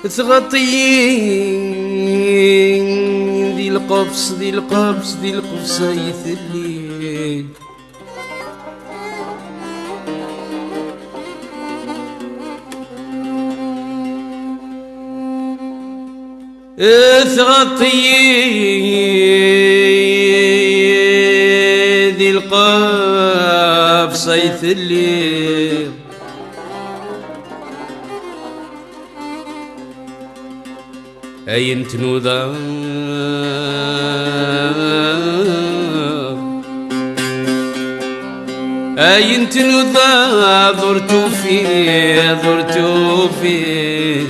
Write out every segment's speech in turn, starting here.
تغطين ذي القفص ذي القفص ذي القفصيث الليل تغطين ذي القفصيث الليل أين تنوضا أين تنوضا ضرتو فيه ضرتو فيه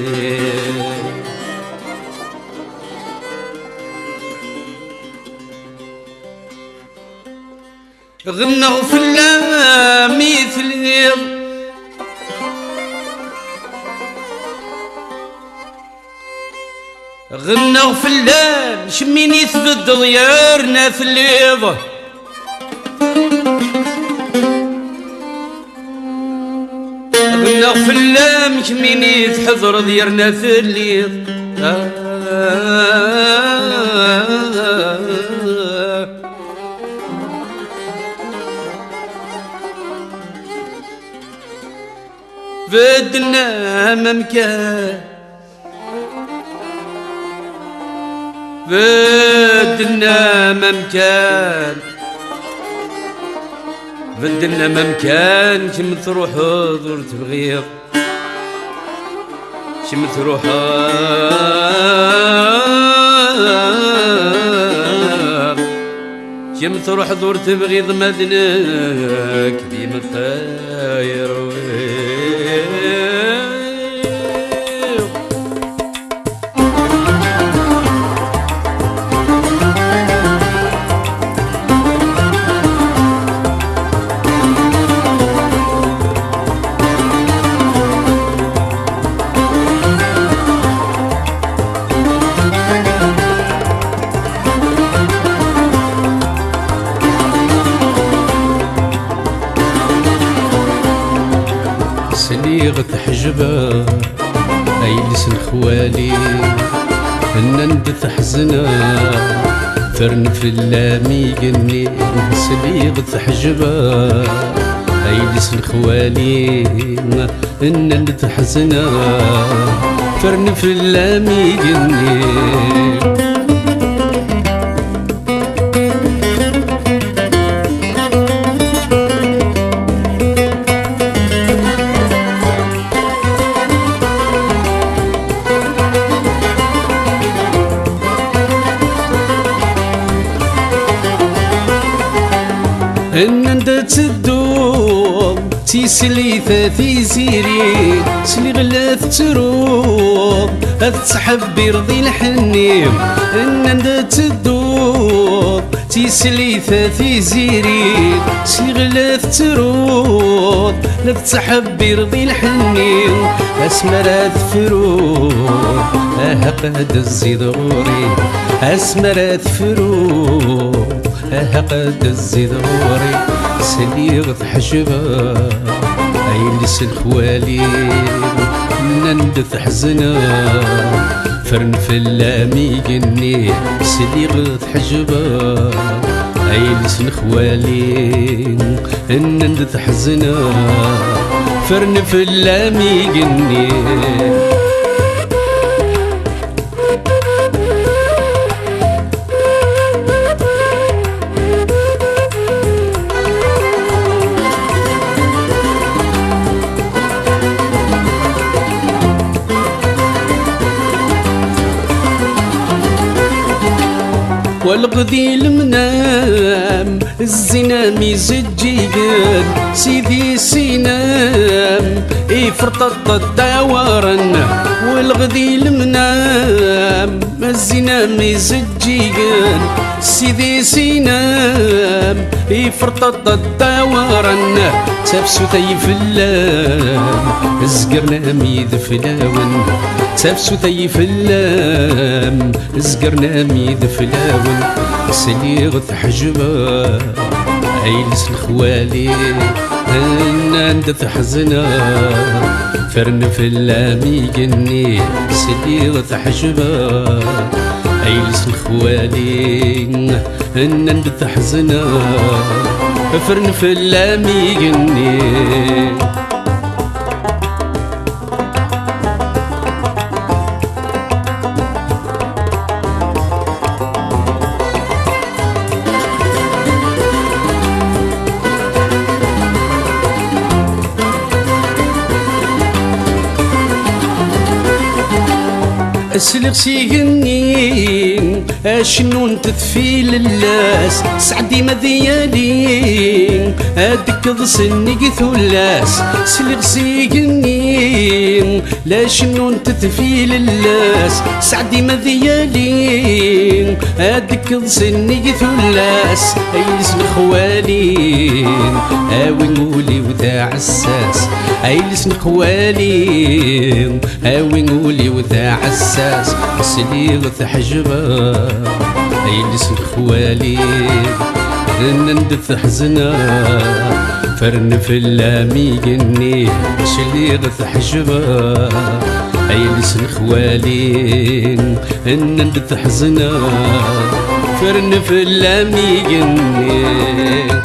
غنوا في مثل غنوا في الليل شمين يثبت ضيارنا في الليضة غنوا في الليل شمين يتحضر ضيارنا في الليض بدنا ممكان بدنا ممكان بدنا ممكان كم تروح دور تبغيض كم تروح كم تروح دور تبغيض مدنك ديما طاير سليغ تحجبه أي لسن خوالي هنن تحزنا فرن في اللامي قني سليغ تحجبه أي لسن خوالي هنن تحزنا فرن في اللامي قني هنن تدوم تيسلي ثاثي زيري سلي غلاث تروم تسحب برضي الحنيم هنن تدوم تيسلي ثاثي زيري سلي غلاث تروم تسحب برضي الحنيم اسمرات فروم قد الزيد غوري اسمرات فروم قد الزيد غوري سليغ تحجبه أي لسن خوالي نند تحزنا فرن في اللامي قني سليغ تحجبه أي لسن خوالي نند تحزنا فرن في اللامي قني والغذي المنام الزنام يزجيقن سيدي سينام يفرطط الدورن والغذي المنام الزنام يزجيقن سيدي سينام يفرطط الدورن تفسو طيف اللام زقرنا ميد فلاون تفسو طيف اللام زقرنا ميد فلاون سليغ تحجبه عيلس الخوالي هنان تحزنا فرن في اللامي جني سلي تحجبا ايلس الخوالي ان ندث حزنا فرن في اللامي جني اسلق سيقني اشنو نتثفي للاس سعدي مذيالي ادك ضسني قثولاس سلق سيقني لا شنو نتثفي للاس سعدي مذيالي ادك ضسني قثولاس ايلس خوالي اوي نقولي وذا عساس ايلس خوالي اوي نقولي وذا عساس سليغ تحجبا ايلس خوالي ندث حزنا فرن في اللامي جني سليغ تحجبا ايلس خوالي ندث حزنا فرن في اللامي جني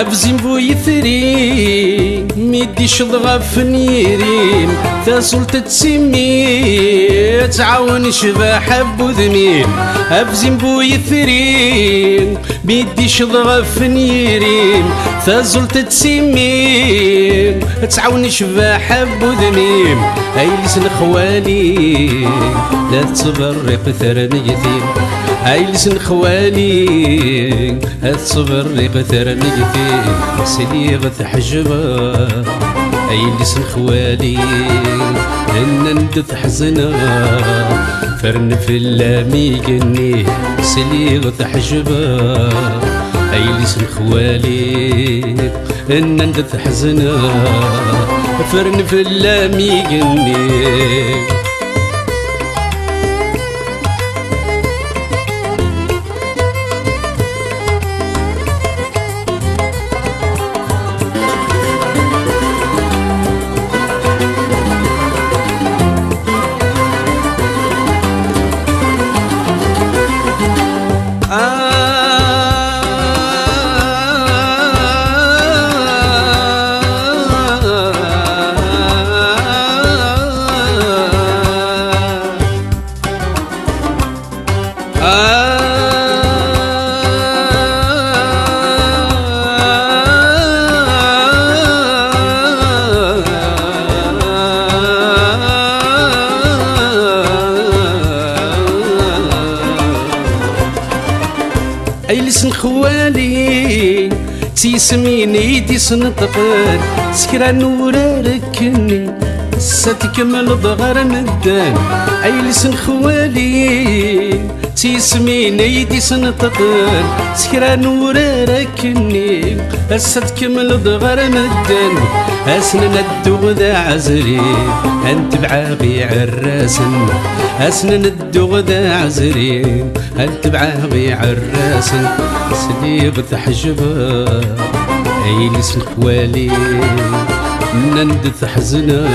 أبزين بوي ثري ميدي شضغف نيرين تصلت تسمي تعاون شباح بوذنين أبزين بوي ثري ميدي شضغف نيرين تصلت تسمي تعاون شباح بوذنين أيلس خوالي لا تبرق ثرنيتين أيلس خوالي تصبر ثرني في سليغ تحجبا أيلس خوالي إن ندث حزنا فرن في اللامي جني سليغ تحجبا أيلس خوالي إن ندث حزنا فرن في اللامي جني أيلس خوالي تيسميني دي سنطقر سكرا نورا ركني ستكمل ضغر مدان أيلس خوالي تيسميني دي سنطقر سكرا نورا ركني ستكمل ضغر مدان أسنن الدغ عزري أنت بعاغي عراسن أسنن الدغ عزري أنت بعاغي عراسن سليغ تحجبا أيلس خوالي نندث حزنا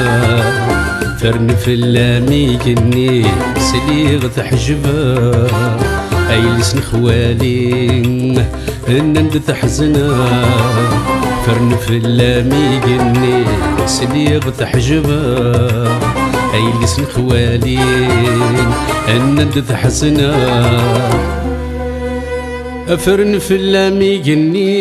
فرن في اللامي جني سليغ تحجبا أيلس خوالي نندث حزنا فرن في اللامي جني سليغ تحجبا أيلس خوالي ندث حزنا فرن في اللامي جني